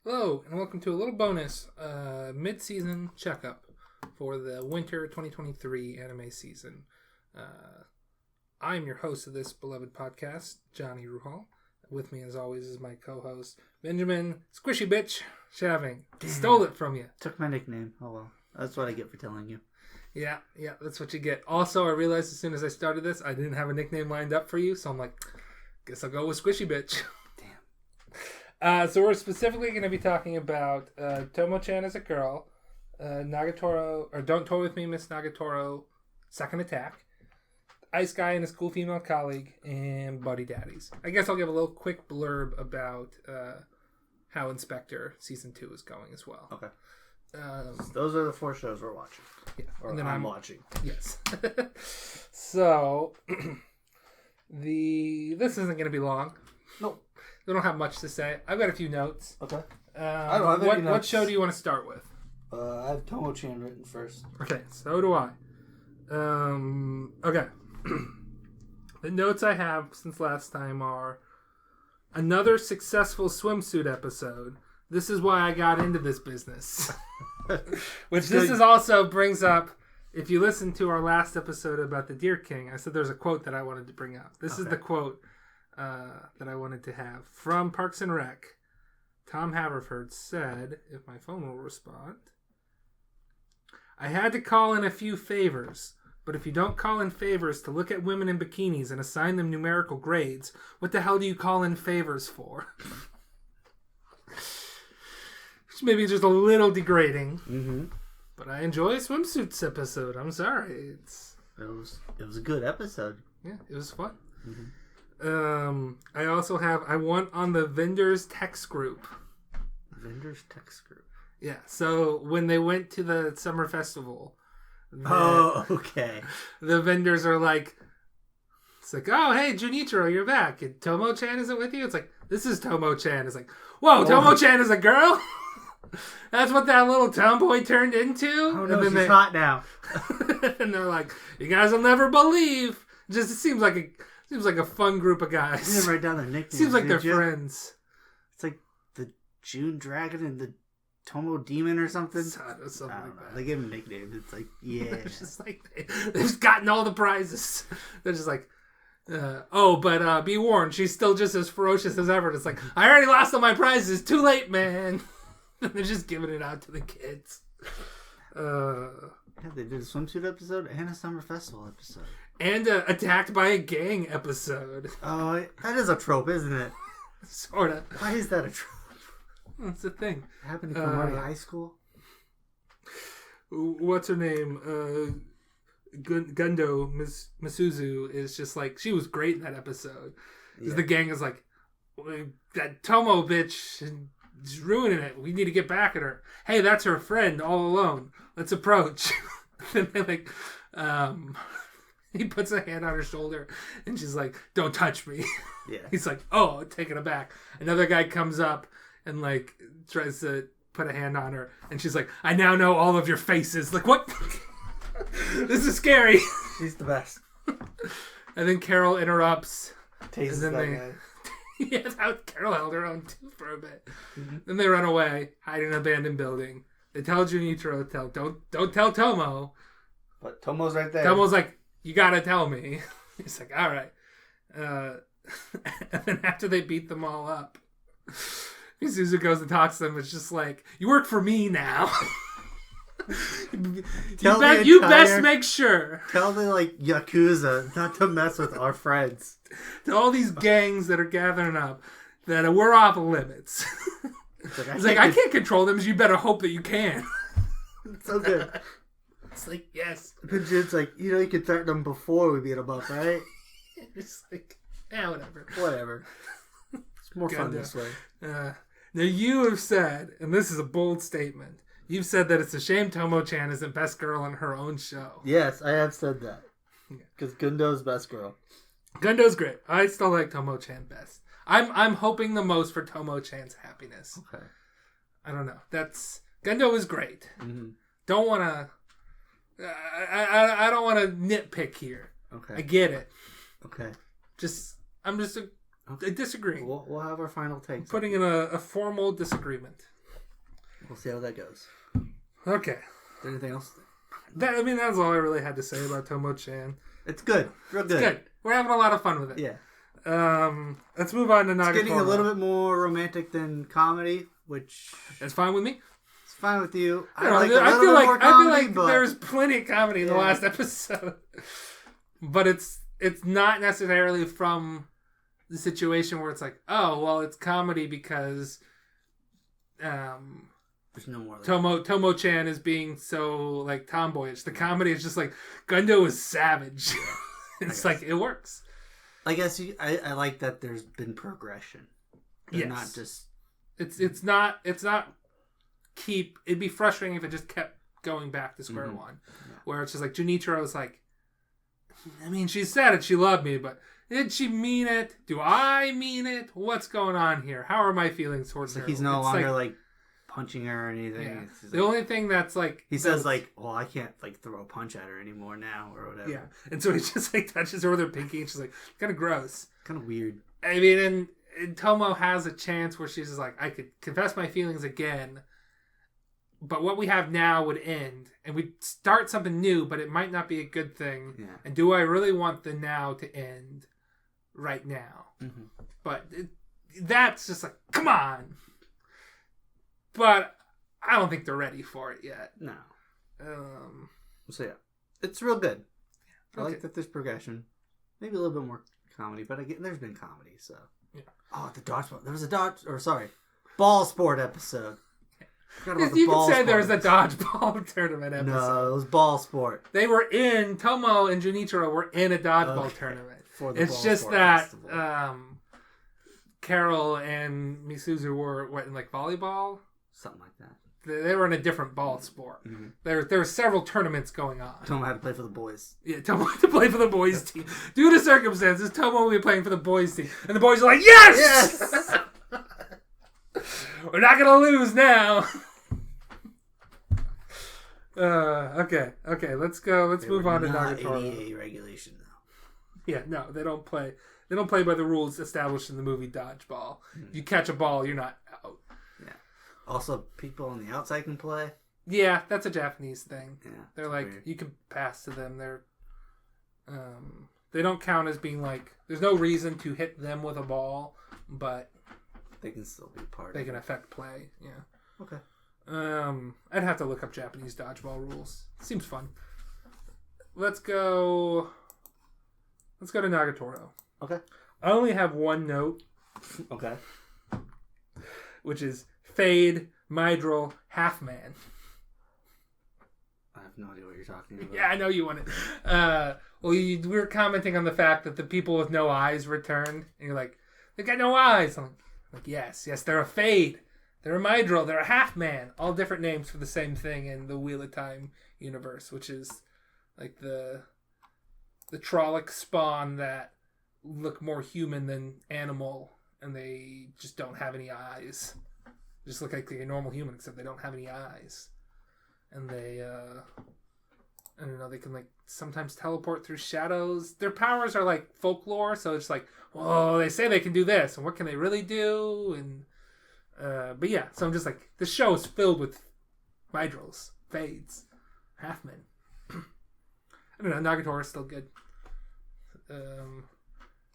Hello, and welcome to a little bonus mid-season checkup for the winter 2023 anime season. I'm your host of this beloved podcast, Johnny Ruhal. With me, as always, is my co-host, Benjamin Squishy Bitch Shaving. Stole it from you. Took my nickname. Oh well. That's what I get for telling you. Yeah, that's what you get. Also, I realized as soon as I started this, I didn't have a nickname lined up for you, so I'm like, guess I'll go with Squishy Bitch. So we're specifically going to be talking about Tomo-Chan as a girl, Nagatoro, or Don't Toy With Me, Miss Nagatoro, Second Attack, Ice Guy and his cool female colleague, and Buddy Daddies. I guess I'll give a little quick blurb about how Spectre Season 2 is going as well. Okay. Those are the 4 shows we're watching. Yeah. Or and then I'm watching. Yes. So, this isn't going to be long. Nope. We don't have much to say. I've got a few notes. Okay. I don't have any notes. What show do you want to start with? I have Tomo-Chan written first. Okay, so do I. Okay. The notes I have since last time are another successful swimsuit episode. This is why I got into this business. Which this is also brings up, if you listen to our last episode about the Deer King, I said there's a quote that I wanted to bring up. This is the quote that I wanted to have. From Parks and Rec, Tom Haverford said, if my phone will respond, I had to call in a few favors, but if you don't call in favors to look at women in bikinis and assign them numerical grades, what the hell do you call in favors for? Which maybe just a little degrading. Mm-hmm. But I enjoy a swimsuits episode. I'm sorry. It was a good episode. Yeah, it was fun. Mm-hmm. I also have, I want on the vendors text group. Vendors text group? Yeah, so when they went to the summer festival. Okay. The vendors are like, it's like, oh, hey, Junichiro, you're back. And Tomo-Chan isn't with you? It's like, this is Tomo-Chan. It's like, whoa, Tomo-Chan is a girl? That's what that little tomboy turned into? Oh, no, she's hot now. And they're like, you guys will never believe. It seems like a fun group of guys. You didn't write down their nicknames. Seems like they're friends. It's like the June Dragon and the Tomo Demon or something. Something like that. They give them nicknames. It's like, yeah. It's just like they've just gotten all the prizes. They're just like, but be warned, she's still just as ferocious as ever. It's like, I already lost all my prizes. Too late, man. They're just giving it out to the kids. Yeah, they did a swimsuit episode and a summer festival episode. And attacked by a gang episode. Oh, that is a trope, isn't it? Sorta. Why is that a trope? That's the thing. It happened in Komari High School. What's her name? Gundo Misuzu is just like, she was great in that episode. Because the gang is like, that Tomo bitch is ruining it. We need to get back at her. Hey, that's her friend all alone. Let's approach. And they like, he puts a hand on her shoulder and she's like, don't touch me. Yeah. He's like, oh, taken aback. Another guy comes up and like tries to put a hand on her and she's like, I now know all of your faces. Like, what? This is scary. She's the best. And then Carol interrupts. Tases that guy. Yeah, how Carol held her own too for a bit. Mm-hmm. Then they run away, hide in an abandoned building. They tell Junichiro, don't tell Tomo. But Tomo's right there. Tomo's like, you gotta tell me. He's like, all right. And then after they beat them all up, Misuzu goes and talks to them. It's just like, you work for me now. You best make sure. Tell the Yakuza not to mess with our friends. To all these gangs that are gathering up, that we're off limits. It's like, I can't control them, so you better hope that you can. It's so good. It's like, yes. But Jin's like, you could threaten them before we beat them up, right? It's like, whatever. Whatever. It's more fun this way. Now you have said, and this is a bold statement, you've said that it's a shame Tomo-Chan isn't best girl on her own show. Yes, I have said that. Because Gundo's best girl. Gundo's great. I still like Tomo-Chan best. I'm hoping the most for Tomo-Chan's happiness. Okay. I don't know. Gundo is great. Mm-hmm. Don't want to... I don't want to nitpick here. Okay. I get it. Okay. I'm just Disagreeing. We'll have our final takes. Putting in a formal disagreement. We'll see how that goes. Okay. Is there anything else? That's all I really had to say about Tomo-Chan. It's good. Real good. It's good. We're having a lot of fun with it. Yeah. Let's move on to Nagatoro. It's getting a little bit more romantic than comedy, which... It's fine with me. It's fine with you. I feel like there's plenty of comedy in the last episode. But it's not necessarily from the situation where it's like, oh, well, it's comedy because there's no more Tomo-Chan is being so like tomboyish. The comedy is just like Gundo is savage. It's like it works. I guess I like that there's been progression. Yes. Not just it's not it'd be frustrating if it just kept going back to square one. Yeah. Where it's just like Junichiro's like, she said it, she loved me, but did she mean it? Do I mean it? What's going on here? How are my feelings towards her? He's no longer like punching her or anything. Yeah. The only thing that's like... He says like, well, I can't like throw a punch at her anymore now or whatever. Yeah. And so he just like touches her with her pinky and she's like, kind of gross. Kind of weird. And Tomo has a chance where she's just like, I could confess my feelings again, but what we have now would end and we'd start something new, but it might not be a good thing. Yeah. And do I really want the now to end right now? Mm-hmm. But that's just like, come on. But I don't think they're ready for it yet. No. So yeah, it's real good. I like that there's progression. Maybe a little bit more comedy, but again, there's been comedy, so. Yeah. Oh, the dodgeball. There was a ball sport episode. You can say there's a dodgeball tournament episode. No, it was ball sport. They were in, Tomo and Junichiro were in a dodgeball tournament. It's just that Carol and Misuzu were, in like volleyball? Something like that. They were in a different ball sport. Mm-hmm. There were several tournaments going on. Tomo had to play for the boys. Yeah, Tomo had to play for the boys' team. Due to circumstances, Tomo will be playing for the boys' team. And the boys are like, yes! Yes! We're not going to lose now. Okay, let's go. Let's move on to Nagatoro. ADA regulation, though. Yeah, no, they don't play. They don't play by the rules established in the movie Dodgeball. If you catch a ball, you're not out. Yeah. Also, people on the outside can play. Yeah, that's a Japanese thing. Yeah, they're like weird. You can pass to them. They don't count as being like. There's no reason to hit them with a ball, but they can still be part. They can affect play. Yeah. Okay. I'd have to look up Japanese dodgeball rules. Seems fun. Let's go to Nagatoro. Okay. I only have one note. Okay. Which is Fade, Midril, Half Man. I have no idea what you're talking about. Yeah, I know you want it. We were commenting on the fact that the people with no eyes returned. And you're like, they got no eyes. I'm like, yes, they're a Fade. They're a Midril. They're a Half Man. All different names for the same thing in the Wheel of Time universe, which is like the Trolloc spawn that look more human than animal, and they just don't have any eyes. They just look like a normal human, except they don't have any eyes. And they, I don't know, they can like sometimes teleport through shadows. Their powers are like folklore, so it's like, whoa, they say they can do this, and what can they really do? And but yeah, so I'm just like, the show is filled with Midrils, Fades, Halfmen. I don't know, Nagatoro is still good.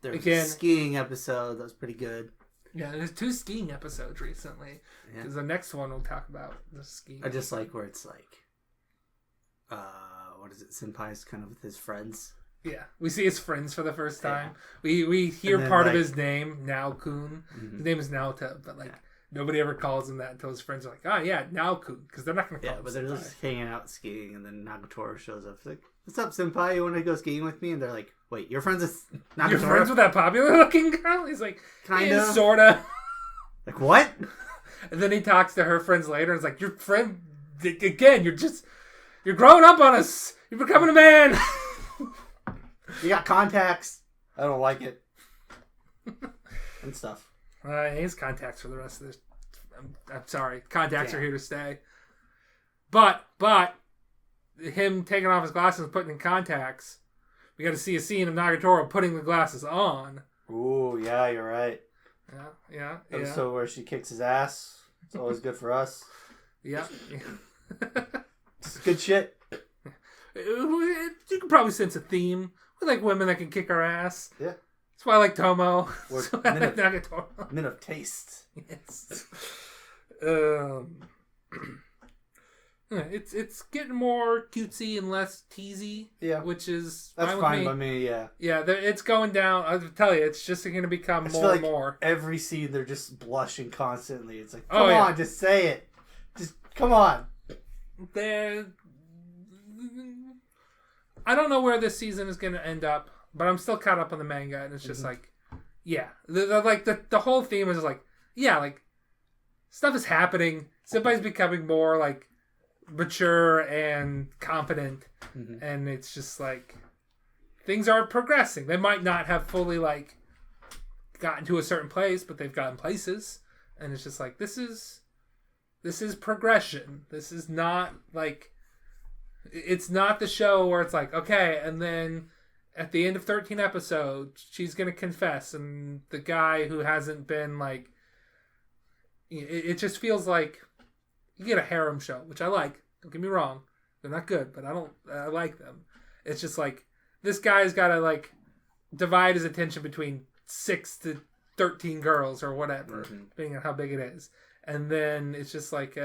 There was a skiing episode that was pretty good. Yeah, there's 2 skiing episodes recently. Because the next one we'll talk about the skiing. I just like where it's like, what is it? Senpai's kind of with his friends. Yeah, we see his friends for the first time. Yeah. We hear part of his name, Nao-kun. Mm-hmm. His name is Naota, but like nobody ever calls him that until his friends are like, oh yeah, Nao-kun, because they're not going to call him but Senpai. They're just hanging out skiing, and then Nagatoro shows up. It's like, what's up, Senpai? You want to go skiing with me? And they're like, wait, you're friends with Nagatoro? You're friends with that popular looking girl? He's like, kinda, sorta. Like, what? And then he talks to her friends later, and it's like, your friend, again, you're growing up on us. You're becoming a man. You got contacts. I don't like it. And stuff. He has contacts for the rest of this. I'm sorry. Contacts are here to stay. But him taking off his glasses and putting in contacts, we got to see a scene of Nagatoro putting the glasses on. Ooh, yeah, you're right. Yeah. Episode where she kicks his ass. It's always good for us. Yeah. It's good shit. You can probably sense a theme. We like women that can kick our ass. Yeah. That's why I like Tomo. Or I like Nagatoro. Men of taste. Yes. It's getting more cutesy and less teasy. Yeah. Which is That's fine by me, yeah. Yeah, it's going down. I'll tell you, it's just going to become more and more. Every scene, they're just blushing constantly. It's like, come on, just say it. Just, come on. I don't know where this season is going to end up, but I'm still caught up on the manga, and it's just like, yeah. The whole theme is like, yeah, like, stuff is happening. Senpai's becoming more, like, mature and confident, and it's just like, things are progressing. They might not have fully, like, gotten to a certain place, but they've gotten places, and it's just like, this is progression. This is not, like... It's not the show where it's like, okay, and then at the end of 13 episodes, she's going to confess, and the guy who hasn't been, like... It just feels like you get a harem show, which I like. Don't get me wrong. They're not good, but I like them. It's just like, this guy's got to, like, divide his attention between 6 to 13 girls or whatever, depending on how big it is. And then it's just like...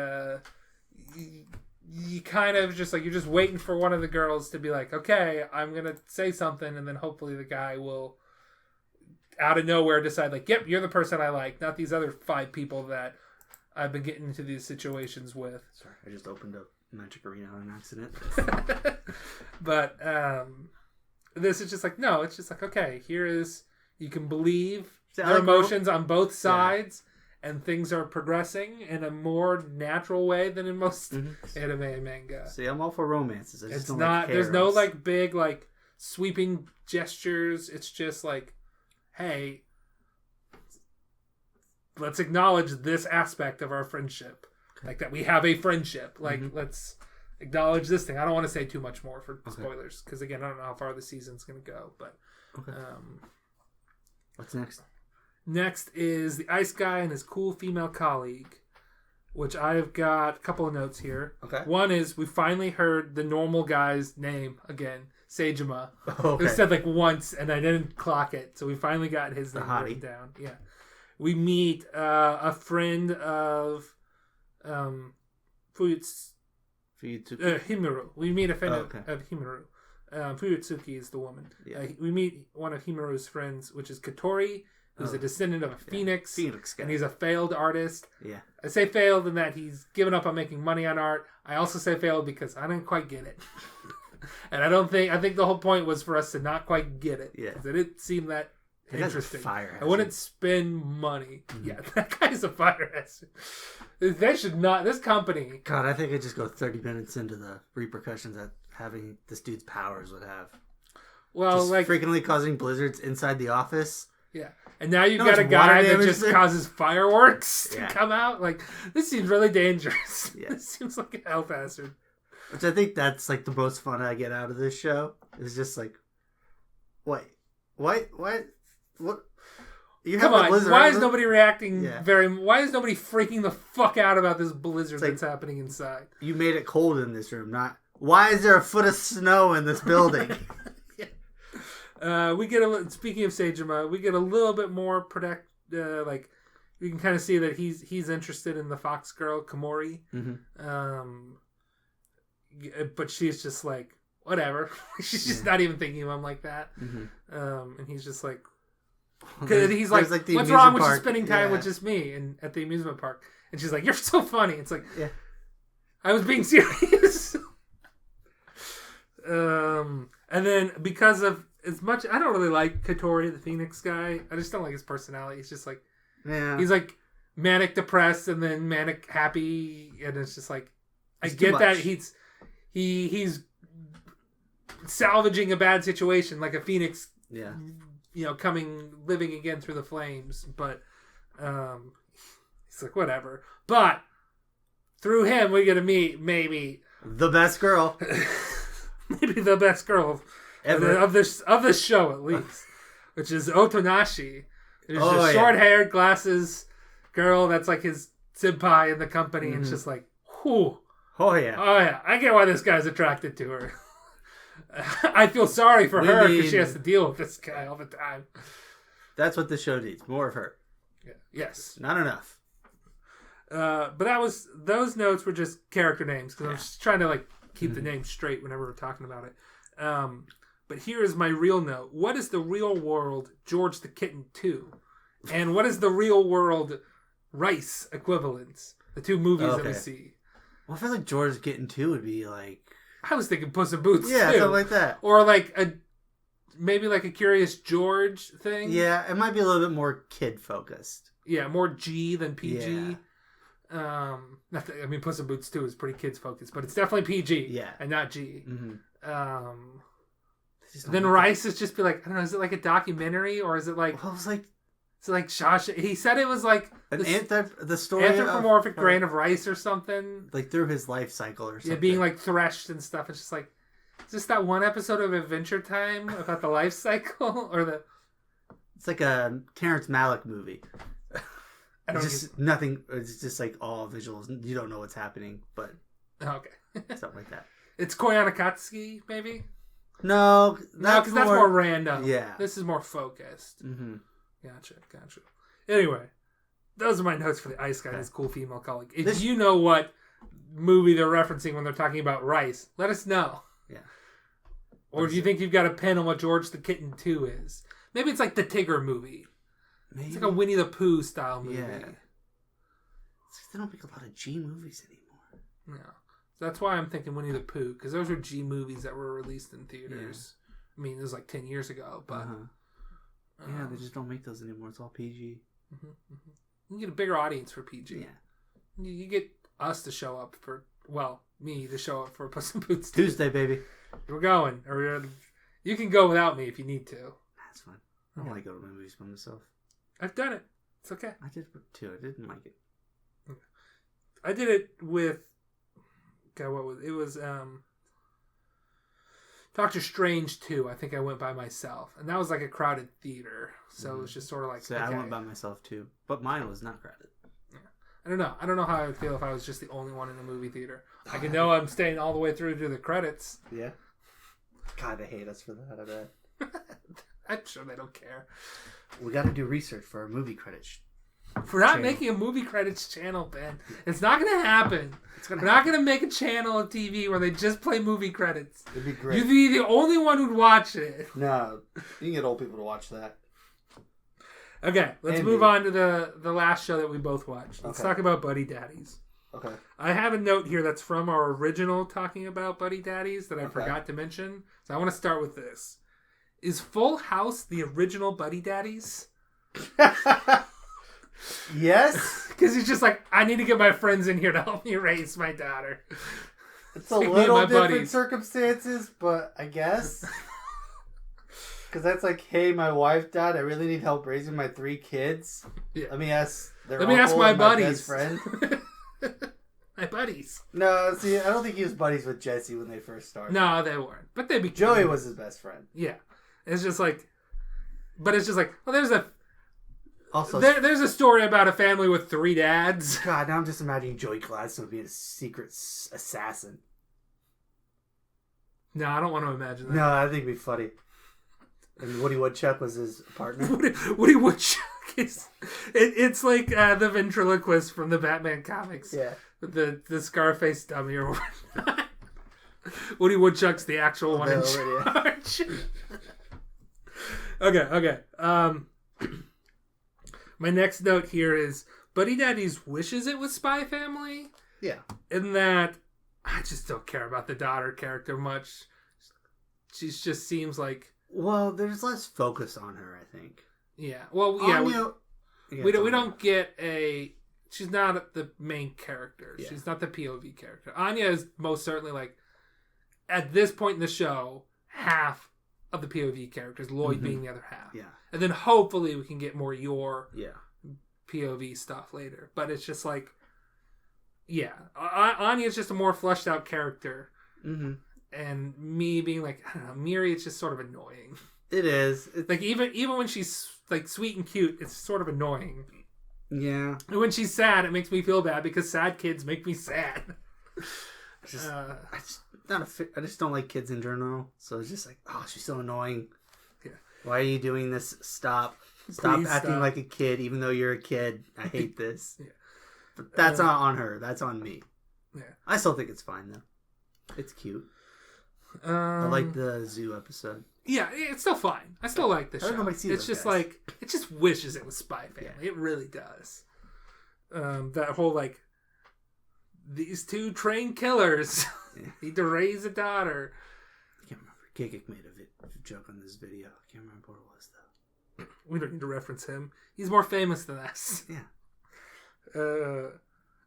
You kind of just like, you're just waiting for one of the girls to be like, okay, I'm going to say something. And then hopefully the guy will out of nowhere decide like, yep, you're the person I like, not these other 5 people that I've been getting into these situations with. Sorry, I just opened up Magic Arena on an accident. But this is just like, no, it's just like, okay, here is, you can believe their emotions on both sides. Yeah. And things are progressing in a more natural way than in most anime and manga. See, I'm all for romances. It's not. There's no like big like sweeping gestures. It's just like, hey, let's acknowledge this aspect of our friendship, like that we have a friendship. Like let's acknowledge this thing. I don't want to say too much more for spoilers because again, I don't know how far the season's going to go. But what's next? Next is the Ice Guy and his cool female colleague, which I've got a couple of notes here. Okay. One is we finally heard the normal guy's name again, Seijima. Okay. It was said like once, and I didn't clock it, so we finally got his name written down. Yeah. We meet a friend of Himuro. We meet a friend of Himuro. Fuyutsuki is the woman. Yeah. We meet one of Himuro's friends, which is Katori, who's a descendant of a phoenix guy. And he's a failed artist. Yeah. I say failed in that he's given up on making money on art. I also say failed because I didn't quite get it. And I think the whole point was for us to not quite get it. Yeah. Because it didn't seem that interesting. I wouldn't spend money. Yeah, that guy's a fire hazard. They should not, this company. God, I think I just go 30 minutes into the repercussions that having this dude's powers would have. Well, just like frequently causing blizzards inside the office. Yeah. And now you've got a guy that just causes fireworks to come out. Like, this seems really dangerous. Yeah. This seems like a health hazard. Which I think that's like the most fun I get out of this show. Is just like, what? You have a blizzard. Why is nobody reacting why is nobody freaking the fuck out about this blizzard that's happening inside? You made it cold in this room, not why is there a foot of snow in this building? We get speaking of Seijima, we get a little bit more like you can kind of see that he's interested in the fox girl Komori. But she's just like whatever. She's just not even thinking of him like that. And he's just like, he's like what's wrong with you spending time with just me and at the amusement park? And she's like, you're so funny. It's like, I was being serious. And then because of as much, I don't really like Katori, the Phoenix guy. I just don't like his personality. He's just like, he's like manic depressed and then manic happy, and it's just like, I get that he's salvaging a bad situation like a phoenix, living again through the flames. But he's like whatever. But through him, we get to meet maybe the best girl, maybe the best girl. Of this show, at least. which is Otonashi. There's Oh, a short-haired, glasses girl that's like his senpai in the company, and it's just like, whew. Oh, yeah. Oh, yeah. I get why this guy's attracted to her. I feel sorry for her because she has to deal with this guy all the time. That's what this show needs. More of her. Yeah. Yes. Not enough. But those notes were just character names because I'm just trying to like keep the names straight whenever we're talking about it. But here is my real note. What is the real world George the Kitten 2? And what is the real world Rice equivalents? The two movies that we see. Well, I feel like George the Kitten 2 would be like... I was thinking Puss in Boots too. something like that. Or like maybe like a Curious George thing. Yeah, it might be a little bit more kid-focused. Yeah, more G than PG. Yeah. Puss in Boots 2 is pretty kids-focused, but it's definitely PG. Yeah. And not G. Mm-hmm. Then Rice is just be like, I don't know, is it like a documentary or is it like... Well, it was like... Is it like Shawshank? He said it was like... the story anthropomorphic grain of rice or something. Like through his life cycle or something. Yeah, being like threshed and stuff. It's just like... Is this that one episode of Adventure Time about the life cycle? Or the... It's like a Terrence Malick movie. Nothing. It's just like all visuals. You don't know what's happening, but... Okay. Something like that. It's Koyaanisqatsi, maybe? No, because that's more random. Yeah. This is more focused. Mm-hmm. Gotcha. Anyway, those are my notes for the Ice Guy, his cool female colleague. If you know what movie they're referencing when they're talking about Rice, let us know. Yeah. Or if you think you've got a pen on what George the Kitten 2 is. Maybe it's like the Tigger movie. Maybe. It's like a Winnie the Pooh style movie. Yeah. They don't make a lot of G movies anymore. No. That's why I'm thinking Winnie the Pooh, because those were G movies that were released in theaters. Yeah. I mean, it was like 10 years ago, but... Yeah, they just don't make those anymore. It's all PG. Mm-hmm, mm-hmm. You can get a bigger audience for PG. Yeah. You get us to show up for... Well, me to show up for Puss in Boots Tuesday, baby. We're going. You can go without me if you need to. That's fine. I don't like going to movies by myself. I've done it. It's okay. I did too. I didn't like it. Okay. I did it with... God, what was it? It was Doctor Strange 2. I think I went by myself. And that was like a crowded theater. So it was just sort of like... So I went by myself too. But mine was not crowded. Yeah. I don't know. I don't know how I would feel if I was just the only one in the movie theater. I can know I'm staying all the way through to the credits. Yeah. God, they hate us for that, I bet. I'm sure they don't care. We got to do research for our movie credits. We're not making a movie credits channel, Ben. It's not going to happen. We're not going to make a channel of TV where they just play movie credits. It'd be great. You'd be the only one who'd watch it. No, you can get old people to watch that. Okay, let's move on to the last show that we both watched. Let's talk about Buddy Daddies. Okay. I have a note here that's from our original talking about Buddy Daddies that I forgot to mention. So I want to start with this. Is Full House the original Buddy Daddies? Yes. Because he's just like, I need to get my friends in here to help me raise my daughter. It's a little different circumstances, but I guess. Because that's like, hey, my wife died. I really need help raising my 3 kids. Yeah. Let me ask my buddies. Best friend. My buddies. No, see, I don't think he was buddies with Jesse when they first started. No, they weren't. But they became... Joey was his best friend. Yeah. It's just like... But it's just like, well, there's a... Also, there's a story about a family with 3 dads. God, now I'm just imagining Joey Gladstone being a secret assassin. No, I don't want to imagine that. No, I think it'd be funny. And Woody Woodchuck was his partner. Woody Woodchuck is... It's like the ventriloquist from the Batman comics. Yeah. The Scarface dummy or whatnot. Woody Woodchuck's the actual one in charge. Okay. My next note here is Buddy Daddies wishes it was Spy Family. Yeah. In that I just don't care about the daughter character much. She just seems like... Well, there's less focus on her, I think. Yeah. Well, yeah. We don't get a... She's not the main character. Yeah. She's not the POV character. Anya is most certainly like, at this point in the show, half of the POV characters, Lloyd being the other half. Yeah. And then hopefully we can get more your yeah. POV stuff later. But it's just like, yeah. Anya's just a more fleshed out character. Mm-hmm. And me being like, I don't know, Miri, it's just sort of annoying. It is. Like even when she's like sweet and cute, it's sort of annoying. Yeah. And when she's sad, it makes me feel bad because sad kids make me sad. I just don't like kids in general. So it's just like, oh, she's so annoying. Yeah. Why are you doing this? Stop acting like a kid, even though you're a kid. I hate this. Yeah. But that's not on her. That's on me. Yeah. I still think it's fine though. It's cute. I like the zoo episode. Yeah, it's still fine. I still like the show. It's just guys. Like it just wishes it was Spy Family. Yeah. It really does. That whole like these two trained killers need to raise a daughter. I can't remember. Gigik made a joke on this video. I can't remember what it was though. We don't need to reference him. He's more famous than us. Yeah.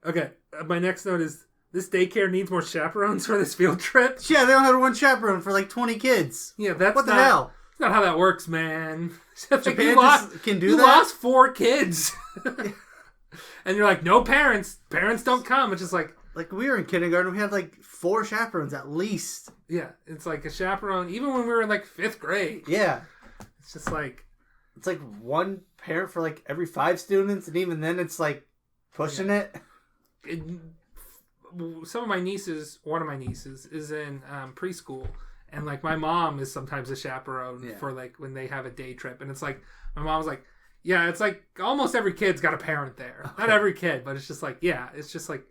Okay. My next note is this daycare needs more chaperones for this field trip. Yeah, they don't have one chaperon for like 20 kids. Yeah, that's what the hell? That's not how that works, man. Japan can do that. You lost 4 kids, and you're like, no parents. Parents don't come. It's just like we were in kindergarten. We had like 4 chaperones at least. Yeah, it's like a chaperone. Even when we were in like 5th grade. Yeah, it's just like it's like one parent for like every 5 students, and even then, it's like pushing it. Some of my nieces, one of my nieces, is in preschool, and like my mom is sometimes a chaperone for like when they have a day trip, and it's like my mom was like, yeah, it's like almost every kid's got a parent there. Okay. Not every kid, but it's just like it's just like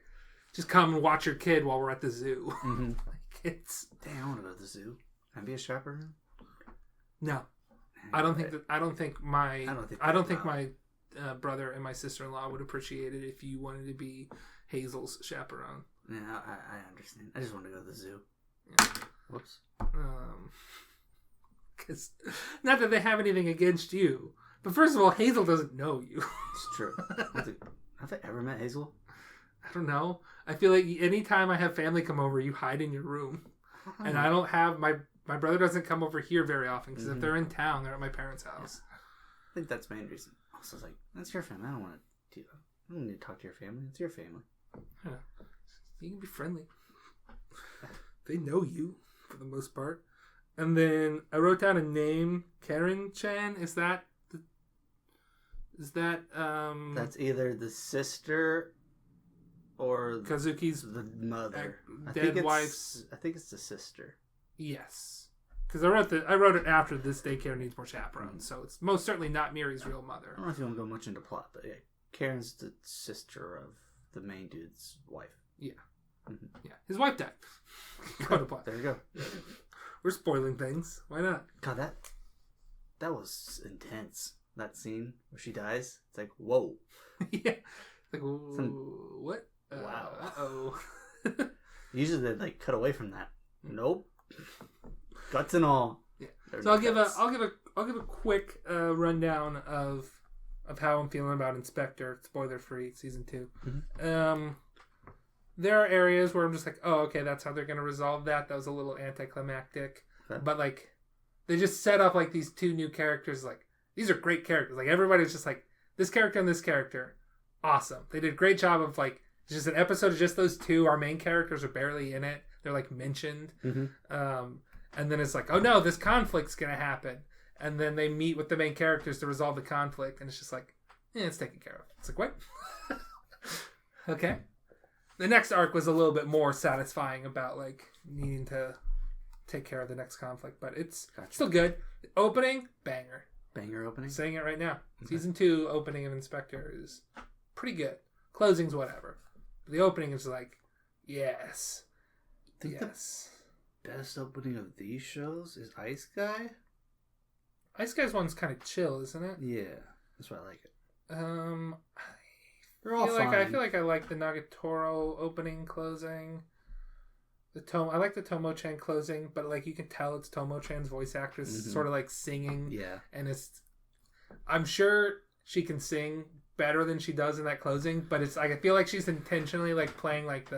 just come and watch your kid while we're at the zoo. Mm-hmm. Like damn, I want to go to the zoo. Can I be a chaperone? No, I don't think my brother and my sister-in-law would appreciate it if you wanted to be Hazel's chaperone. Yeah, I understand. I just want to go to the zoo. Yeah. Whoops. Because not that they have anything against you, but first of all, Hazel doesn't know you. It's true. Have I ever met Hazel? I don't know. I feel like anytime I have family come over, you hide in your room, and I don't have my brother doesn't come over here very often because if they're in town, they're at my parents' house. Yeah. I think that's my main reason. Also, it's like that's your family. I don't need to talk to your family. It's your family. Yeah. You can be friendly. They know you for the most part. And then I wrote down a name, Karen-chan. Is that that's either the sister or Kazuki's the mother. Dead wife's. I think it's the sister. Yes, because I wrote it after this daycare needs more chaperones, so it's most certainly not Miri's real mother. I don't know if you want to go much into plot, but yeah, Karen's the sister of the main dude's wife. Yeah. Mm-hmm. Yeah. His wife died. Go to plot. There you go. We're spoiling things. Why not? God, that was intense. That scene where she dies. It's like, whoa. Yeah. Like, what? Wow. Uh-oh. Usually they like cut away from that. Nope. Guts and all. Yeah. So I'll give a quick rundown of how I'm feeling about Inspector. Spoiler free, season 2. Mm-hmm. There are areas where I'm just like, oh, okay, that's how they're going to resolve that. That was a little anticlimactic. Okay. But, like, they just set up, like, these 2 new characters. Like, these are great characters. Like, everybody's just like, this character and this character, awesome. They did a great job of, like, it's just an episode of just those 2. Our main characters are barely in it. They're, like, mentioned. Mm-hmm. And then it's like, oh, no, this conflict's going to happen. And then they meet with the main characters to resolve the conflict. And it's just like, it's taken care of. It's like, what? Okay. The next arc was a little bit more satisfying about like needing to take care of the next conflict, but it's still good. Opening, banger opening. Saying it right now. Okay. Season 2 opening of Inspector is pretty good. Closing's whatever. The opening is like, yes. The best opening of these shows is Ice Guy. Ice Guy's one's kind of chill, isn't it? Yeah, that's why I like it. They're all fine. I feel like I like the Nagatoro opening, closing. I like the Tomo-Chan closing, but like you can tell it's Tomo-Chan's voice actress sort of like singing. Yeah. And I'm sure she can sing better than she does in that closing, but it's like I feel like she's intentionally like playing like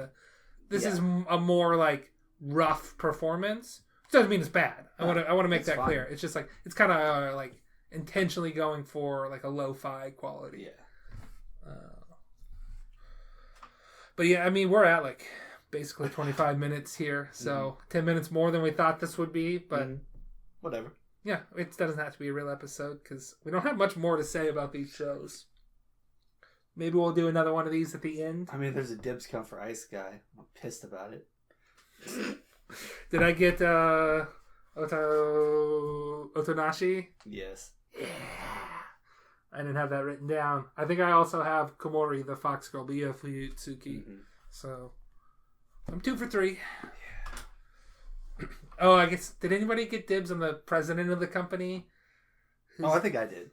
this is a more like rough performance. It doesn't mean it's bad. I want to make that clear. It's just like it's kind of like intentionally going for like a lo-fi quality. Yeah. But yeah, I mean, we're at like basically 25 minutes here, so 10 minutes more than we thought this would be, but whatever. Yeah, it doesn't have to be a real episode because we don't have much more to say about these shows. Maybe we'll do another one of these at the end. I mean, there's a dibs count for Ice Guy. I'm pissed about it. Did I get Otonashi? Yes. Yeah. I didn't have that written down. I think I also have Komori, the fox girl, Bia Fuyutsuki. Mm-hmm. So, I'm 2 for 3. Yeah. Oh, I guess, did anybody get dibs on the president of the company? Oh, I think I did.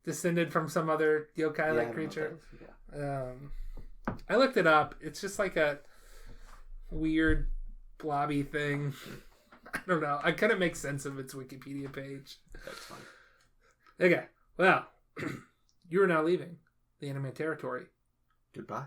Descended from some other yokai-like creature. Yeah. I looked it up. It's just like a weird blobby thing. I don't know. I couldn't make sense of its Wikipedia page. That's fine. Okay. Well, you are now leaving the anime territory. Goodbye.